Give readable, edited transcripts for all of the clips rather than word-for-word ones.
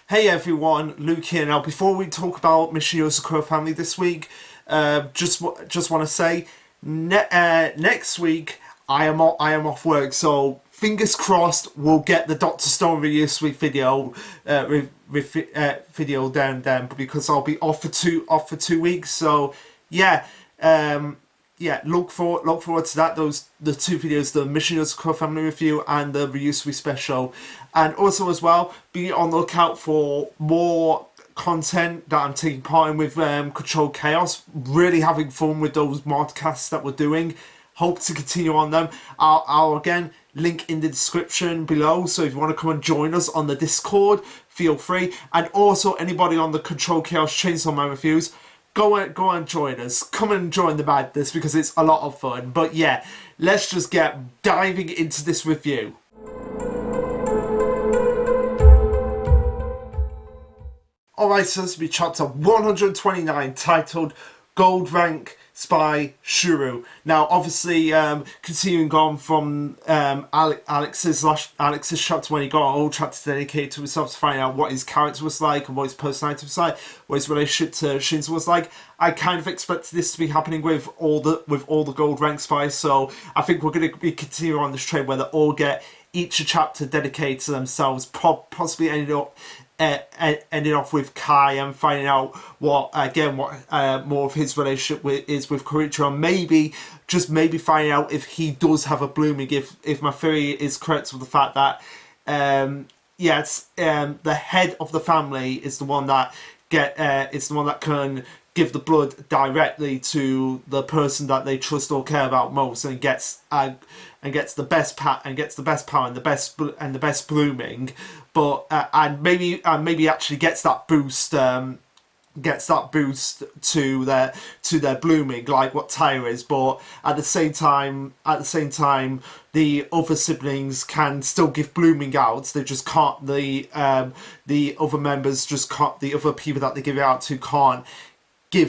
Hey everyone, Luke here. Now, before we talk about Mission Yozakura family this week, just want to say, next week I am off work, so fingers crossed we'll get the Doctor Stone review this week video video down then, because I'll be off for 2 weeks. So yeah, yeah, look forward to that. The two videos, the Mission Yozakura family review and the Ryusui special, and also as well be on the lookout for more content that I'm taking part in with Control Chaos. Really having fun with those modcasts that we're doing. Hope to continue on them. I'll again link in the description below, so if you want to come and join us on the Discord, feel free. And also anybody on the Control Chaos Chainsaw Man reviews, go and join us. Come and join the madness because it's a lot of fun. But yeah, let's just get diving into this review. Alright, so this will be chapter 129, titled Gold Rank Spy Shura. Now, obviously, continuing on from Alex's chapter, when he got an old chapter dedicated to himself to find out what his character was like and what his personality was like, what his relationship to Shinzo was like. I kind of expected this to be happening with all the Gold Rank Spies, so I think we're going to be continuing on this trend where they all get each a chapter dedicated to themselves, possibly ending off with Kai and finding out what more of his relationship is with Korichiro, and maybe finding out if he does have a blooming, if my theory is correct with the fact that the head of the family is the one that can give the blood directly to the person that they trust or care about most, and gets the best power and the best blooming, but and maybe actually gets that boost to their blooming, like what Tyra is. But at the same time the other siblings can still give blooming out. They just can't. The other members just can't. The other people that they give it out to can't get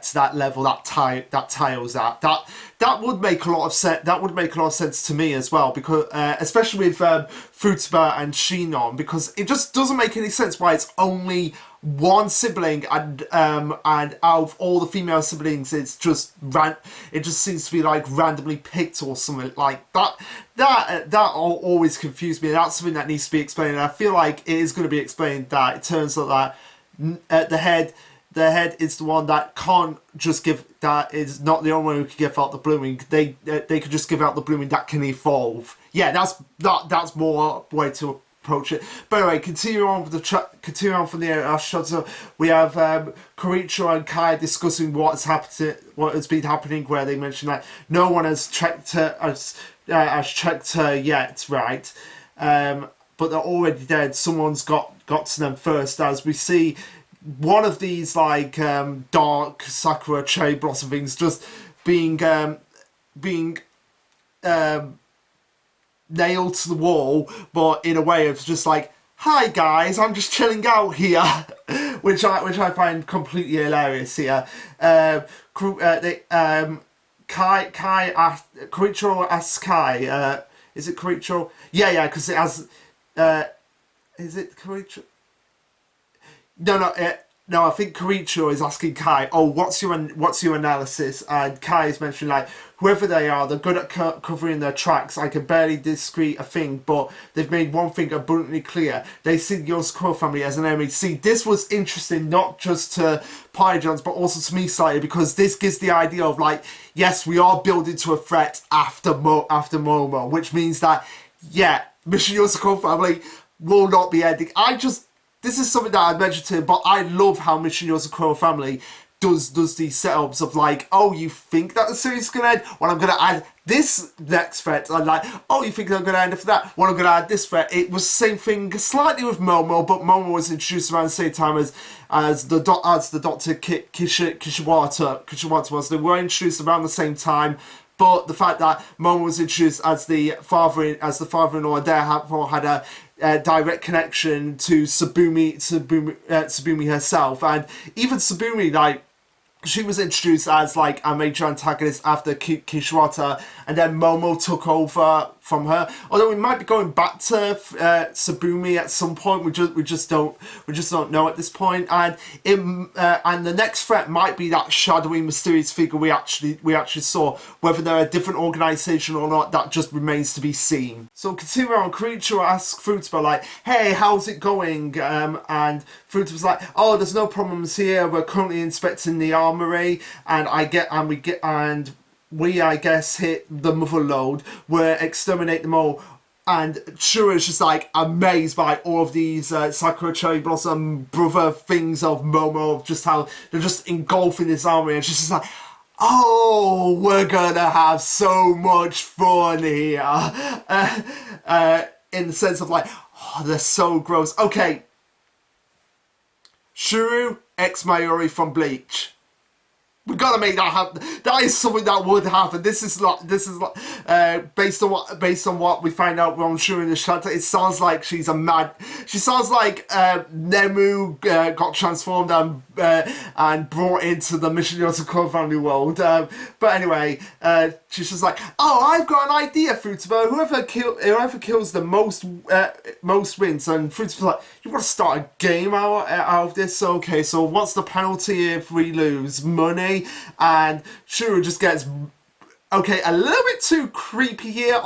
to that level that Taio's at. That would make a lot of sense. That would make a lot of sense to me as well, because especially with Futaba and Shinon, because it just doesn't make any sense why it's only one sibling, and out of all the female siblings, it just seems to be like randomly picked or something like that. That always confused me. That's something that needs to be explained, and I feel like it is going to be explained that it turns out that the head is the one that can't just give, that is not the only one who can give out the blooming. They could just give out the blooming that can evolve. Yeah, that's more way to approach it. But anyway, continue on from the shot. So we have Korichiro and Kai discussing what has been happening, where they mention that no one has checked her yet, right? But they're already dead. Someone's got to them first, as we see one of these like dark sakura cherry blossom things just being nailed to the wall, but in a way of just like, "Hi guys, I'm just chilling out here," which I find completely hilarious here. Korichiro asks Kai, is it Korichiro? Yeah, because it has. Is it Korichiro? No, I think Korichiro is asking Kai, "Oh, what's your analysis?" And Kai is mentioning, like, whoever they are, they're good at covering their tracks. I can barely discrete a thing, but they've made one thing abundantly clear. They see the Yozakura family as an enemy. See, this was interesting, not just to Pyjons, but also to me slightly, because this gives the idea of, like, yes, we are building to a threat after Momo, which means that, yeah, Mission Yozakura family will not be ending. This is something that I mentioned to him, but I love how Mission Yozakura family does these setups of, like, oh, you think that the series is going to end? Well, I'm going to add this next threat. And like, oh, you think I'm going to end after that? Well, I'm going to add this threat. It was the same thing slightly with Momo, but Momo was introduced around the same time as the Dr. Kishiwata was. They were introduced around the same time. But the fact that Momo was introduced as the father-in-law, and therefore had a direct connection to Tsubumi herself, and even Tsubumi, like, she was introduced as like a major antagonist after Kishiwata, and then Momo took over from her. Although we might be going back to Tsubumi at some point, we just don't know at this point. And and the next threat might be that shadowy, mysterious figure we actually saw. Whether they're a different organisation or not, that just remains to be seen. So continuing on, Creature asks Futaba like, "Hey, how's it going?" And Futaba's like, "Oh, there's no problems here. We're currently inspecting the armory, and we, I guess, hit the mother lode. We're exterminate them all." And Shura is just like amazed by all of these Sakura Cherry Blossom brother things of Momo, just how they're just engulfing this armory, and she's just like, "Oh, we're gonna have so much fun here." In the sense of like, oh, they're so gross. Okay, Shuru ex Mayuri from Bleach. We gotta make that happen. That is something that would happen. This is like based on what we find out from Shura in the chapter. It sounds like she's a mad. She sounds like Nemu got transformed and brought into the Mission Yozakura family world. But anyway, she's just like, "Oh, I've got an idea, Futaba. Whoever kills the most wins." And Futaba's like, "You've got to start a game out of this. Okay, so what's the penalty if we lose? Money?" And Shura just gets a little bit too creepy here,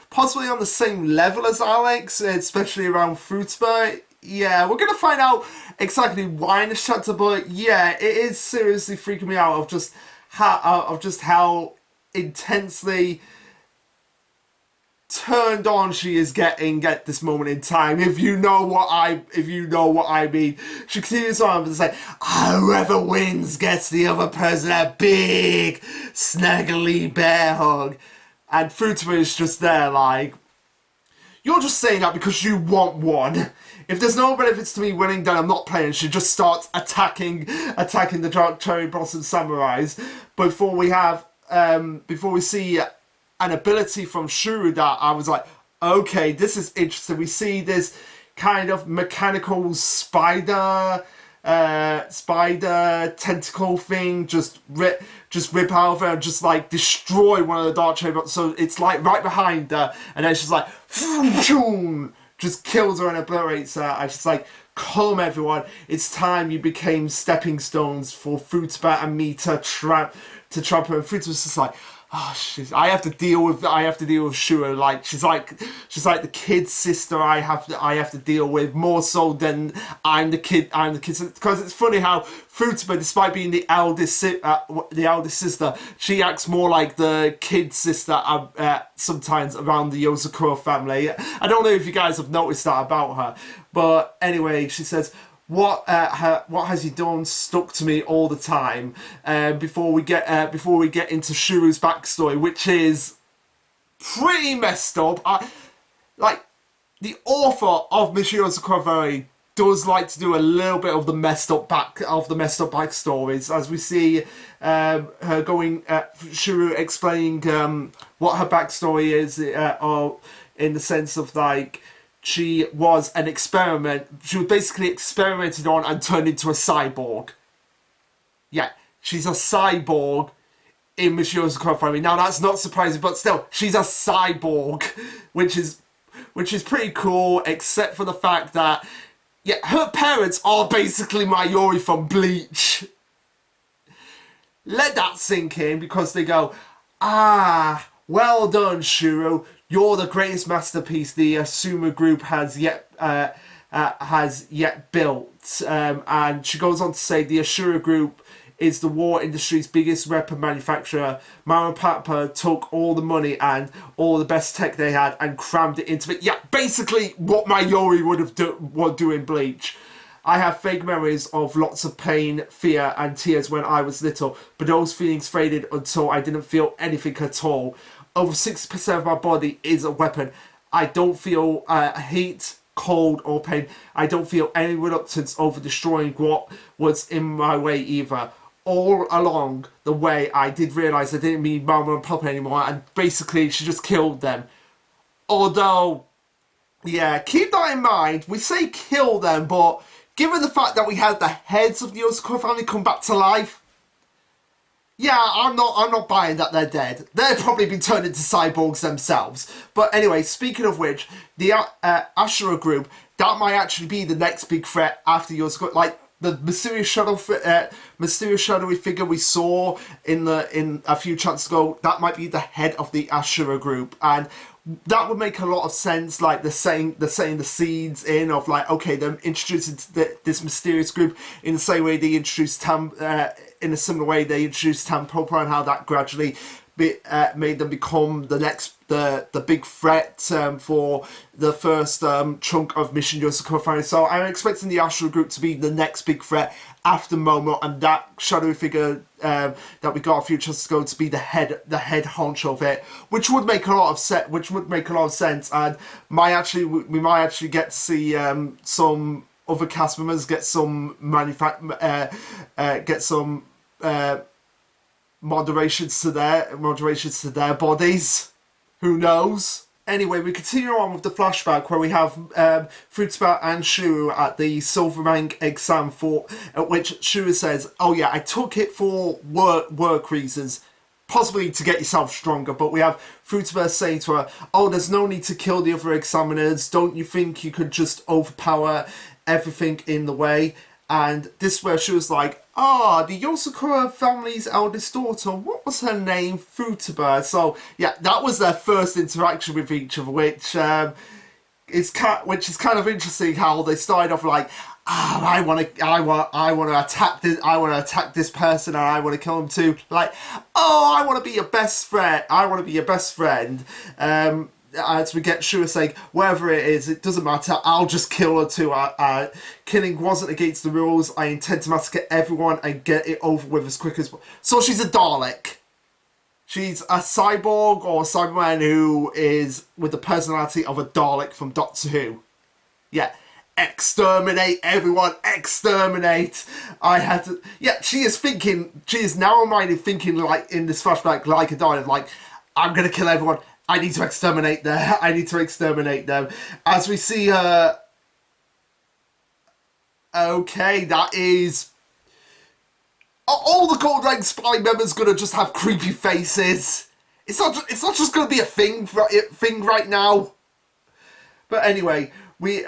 possibly on the same level as Alex, especially around Futaba. Yeah, we're gonna find out exactly why in this chapter, but yeah, it is seriously freaking me out of just how intensely turned on she is getting at this moment in time. If you know what I mean. She continues on to say, "Whoever wins gets the other person a big snuggly bear hug." And Futaba is just there like, "You're just saying that because you want one. If there's no benefits to me winning, then I'm not playing." She just starts attacking the Dark Cherry Blossom Samurais before we see an ability from Shuru that I was like, okay, this is interesting. We see this kind of mechanical spider tentacle thing just rip out of her and just like destroy one of the Dark Cherry. So it's like right behind her, and then she's like, just kills her and obliterates her. And she's like, "Come everyone, it's time you became stepping stones for Futaba and me to trample." And Futaba's just like, "Oh, I have to deal with Shura. Like she's like the kid sister. I have to deal with more so than I'm the kid. Because it's funny how Futaba, despite being the eldest sister, she acts more like the kid sister sometimes around the Yozakura family. I don't know if you guys have noticed that about her, but anyway, she says, what has he done stuck to me all the time?" Before we get into Shuru's backstory, which is pretty messed up. Like the author of Mission Yozakura does like to do a little bit of the messed up backstories, as we see her going Shuru explaining what her backstory is, in the sense of like, she was an experiment. She was basically experimented on and turned into a cyborg. Yeah, she's a cyborg in Mission Yozakura family. Now that's not surprising, but still, she's a cyborg, which is pretty cool, except for the fact that, yeah, her parents are basically Mayuri from Bleach. Let that sink in, because they go, "Ah, well done, Shuru. You're the greatest masterpiece the Asuma Group has yet built." And she goes on to say, "The Ashura Group is the war industry's biggest weapon manufacturer. Mama and Papa took all the money and all the best tech they had and crammed it into it." Yeah, basically what Mayuri would do in Bleach. "I have vague memories of lots of pain, fear, and tears when I was little, but those feelings faded until I didn't feel anything at all. Over 60% of my body is a weapon. I don't feel heat, cold, or pain. I don't feel any reluctance over destroying what was in my way either. All along the way, I did realise I didn't need Mama and Papa anymore," and basically she just killed them. Although, yeah, keep that in mind. We say kill them, but given the fact that we had the heads of the Yozakura family come back to life, Yeah, I'm not buying that they're dead. They've probably been turned into cyborgs themselves. But anyway, speaking of which, the Ashura group, that might actually be the next big threat after Yozakura. Like the mysterious shadowy figure we saw in a few chapters ago. That might be the head of the Ashura group, and that would make a lot of sense. Like they're saying the seeds in of like, okay, they're introducing this mysterious group in the same way they introduced Tam. In a similar way, they introduced Tampopo and how that gradually made them become the big threat for the first chunk of Mission Yosakura Family. So I'm expecting the Astral Group to be the next big threat after Momo, and that shadowy figure that we got a few chances ago to be the head honcho of it, which would make a lot of sense, and we might actually get to see some other cast members get some moderations to their bodies. Who knows? Anyway, we continue on with the flashback where we have Futaba and Shura at the Silver Rank exam, for at which Shura says, "Oh yeah, I took it for work reasons." Possibly to get yourself stronger, but we have Futaba saying to her, "Oh, there's no need to kill the other examiners. Don't you think you could just overpower everything in the way?" And this is where she was like, the Yozakura family's eldest daughter, what was her name? Futaba. So, yeah, that was their first interaction with each other, which is kind of interesting how they started off like, I want to attack this person, and I want to kill him too. Like, I want to be your best friend. I want to be your best friend. As we get Shura saying, whatever it is, it doesn't matter, I'll just kill her too. Killing wasn't against the rules. I intend to massacre everyone and get it over with as quick as possible. So she's a Dalek. She's a cyborg or a Cyberman who is with the personality of a Dalek from Doctor Who. Yeah. Exterminate everyone, exterminate. She is narrow-minded thinking like in this flashback like a Dalek, like, I'm gonna kill everyone. I need to exterminate them. I need to exterminate them. As we see her... Okay, that is... All the Gold Rank Spy members gonna just have creepy faces. It's not just gonna be a thing right now. But anyway, we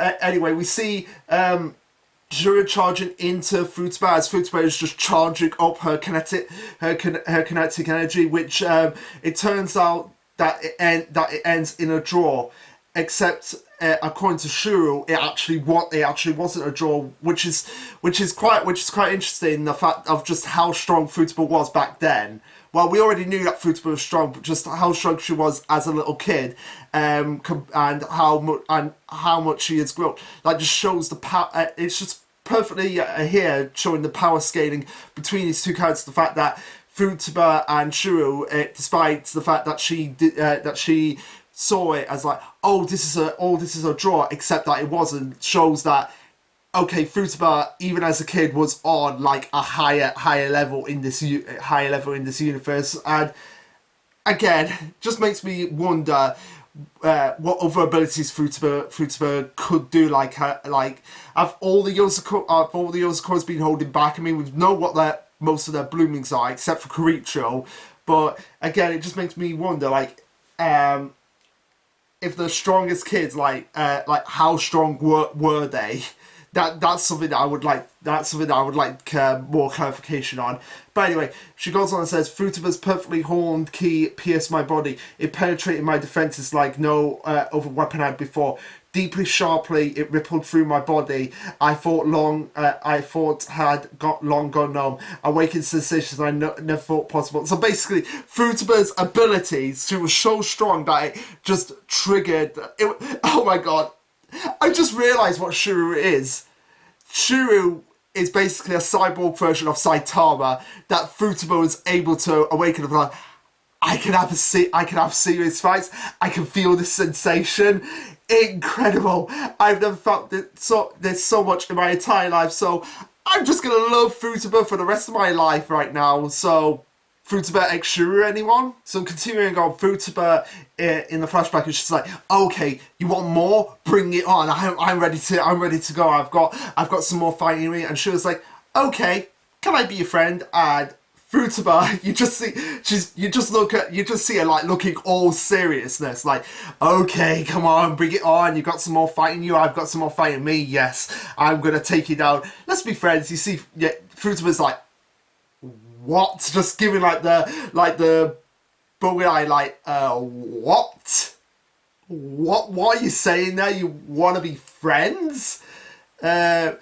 see Shura charging into Futaba as Futaba is just charging up her kinetic energy, which it turns out that it ends in a draw, except according to Shura, it actually wasn't a draw, which is quite interesting. The fact of just how strong Futaba was back then. Well, we already knew that Futaba was strong, but just how strong she was as a little kid, and how much she has grown. That just shows the power. It's just perfectly here showing the power scaling between these two characters. The fact that Futaba and Shura, despite the fact that she saw it as like, this is a draw, except that it wasn't, shows that, okay, Futaba, even as a kid, was on like a higher level in this universe, and again, just makes me wonder what other abilities Futaba could do. Like have all the Yozakuras been holding back? I mean, we know what most of their bloomings are, except for Koricho, but again, it just makes me wonder, like, if the strongest kids, like how strong were they? That's something that I would like. More clarification on. But anyway, she goes on and says, "Futaba's perfectly honed key pierced my body. It penetrated my defenses like no other weapon had before. Deeply, sharply, it rippled through my body. I thought had got long gone numb. Awakened sensations I never thought possible." So basically, Futaba's abilities, she was so strong that it just triggered. Oh my god. I just realised what Shuru is. Shuru is basically a cyborg version of Saitama that Futaba was able to awaken. Like, I can have serious fights. I can feel this sensation. Incredible. I've never felt this so much in my entire life. So I'm just gonna love Futaba for the rest of my life right now. So Futaba X Shuru, anyone? So continuing on, Futaba in the flashback is just like, okay, you want more? Bring it on. I'm ready to go. I've got some more fighting in me. And Shura's like, okay, can I be your friend? And Futaba, you just see you just see her like looking all seriousness, like, okay, come on, bring it on. You got some more fighting you. I've got some more fighting me. Yes, I'm gonna take you down. Let's be friends. You see, yeah, Futaba's like, what? Just giving like the buggy eye, like, what? What are you saying there? You want to be friends? Uh,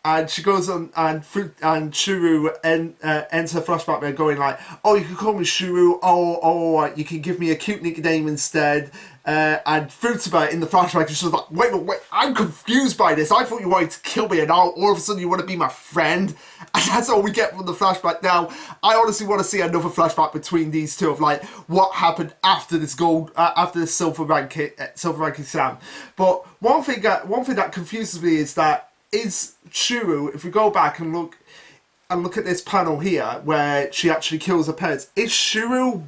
and she goes on, and Shuru ends her flashback by going like, "Oh, you can call me Shuru. You can give me a cute nickname instead." And Futaba in the flashback is just like, "Wait, I'm confused by this. I thought you wanted to kill me, and now all of a sudden you want to be my friend." And that's all we get from the flashback. Now, I honestly want to see another flashback between these two of like what happened after this after this silver rank exam. But one thing that confuses me is Shuru, if we go back and look at this panel here where she actually kills her parents, is Shuru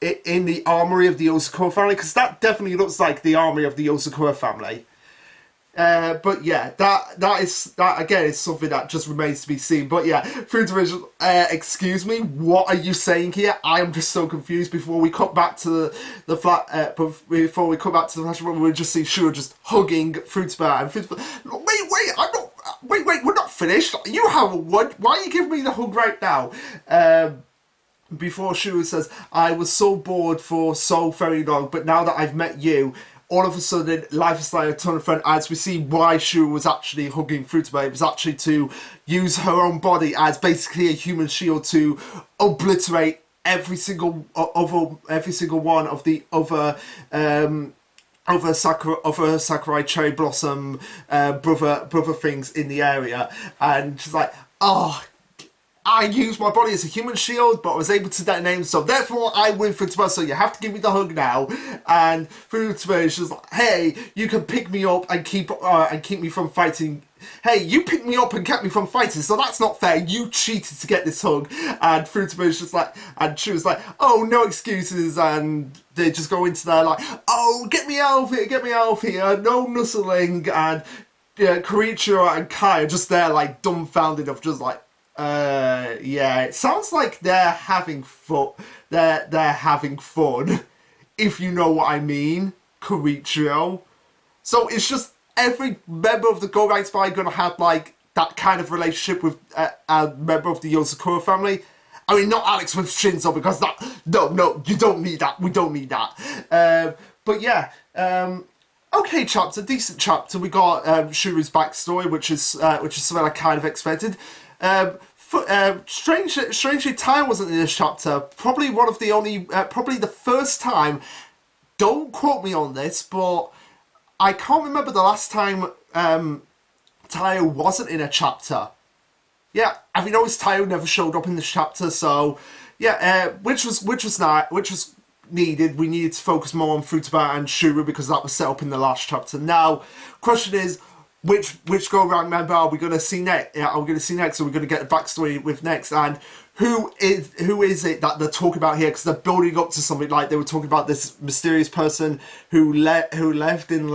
in the armory of the Yozakura family? Because that definitely looks like the armory of the Yozakura family. But yeah, that again is something that just remains to be seen. But yeah, Futaba, excuse me, what are you saying here? I am just so confused. Before we cut back to the flat, before we cut back to the flash, we just see Shura just hugging Futaba, and Futaba, wait, I'm not. Wait, we're not finished. You haven't won. Why are you giving me the hug right now? Before Shura says, I was so bored for so very long, but now that I've met you, all of a sudden, life is like a ton of fun. As we see why Shura was actually hugging Futaba, it was actually to use her own body as basically a human shield to obliterate every single one of the other Sakurai cherry blossom brother things in the area. And she's like, oh, I used my body as a human shield, but I was able to detonate him, so therefore I win Futaba, so you have to give me the hug now. And Futaba is just like, hey, you can pick me up and keep me from fighting. Hey, you picked me up and kept me from fighting, so that's not fair. You cheated to get this hug. And Futaba is just like, and she was like, oh, no excuses. And they just go into there like, oh, get me out of here, no nuzzling. And Karichiro and Kai are just there like dumbfounded of just like, yeah, it sounds like they're having fun. They're having fun, if you know what I mean, Karichiro. So it's just every member of the Go Right Spy gonna have like that kind of relationship with a member of the Yozakura family. I mean, not Alex with Shinzo, because no, you don't need that. We don't need that. But yeah, okay chapter, decent chapter. We got Shuru's backstory, which is something I kind of expected. Strangely, Tai wasn't in this chapter. Probably one of the only, probably the first time. Don't quote me on this, but I can't remember the last time Tayo wasn't in a chapter. Yeah, I've noticed Tayo never showed up in this chapter, so yeah, which was needed. We needed to focus more on Futaba and Shura because that was set up in the last chapter. Now, question is, which go round member are we going to see next? Are we going to see next? Are we going to get a backstory with next? And who is it that they're talking about here? Because they're building up to something, like they were talking about this mysterious person who left them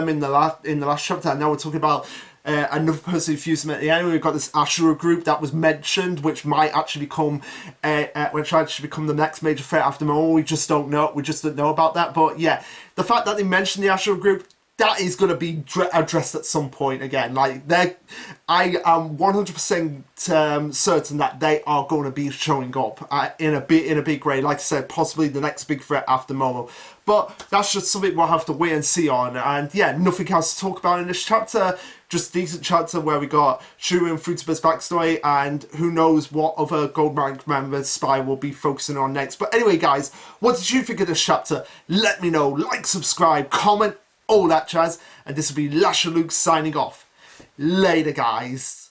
in the last chapter. And now we're talking about another person who fused them at the end. We've got this Ashura group that was mentioned, which might actually become the next major threat after Momo. We just don't know. We just don't know about that. But yeah, the fact that they mentioned the Ashura group, that is going to be addressed at some point again. Like, I am 100% certain that they are going to be showing up in a big way. Like I said, possibly the next big threat after Momo. But that's just something we'll have to wait and see on. And yeah, nothing else to talk about in this chapter. Just a decent chapter where we got Shura and Futaba's backstory, and who knows what other Gold Rank members Spy will be focusing on next. But anyway, guys, what did you think of this chapter? Let me know. Like, subscribe, comment, all that jazz. And this will be Lasherluke signing off. Later, guys.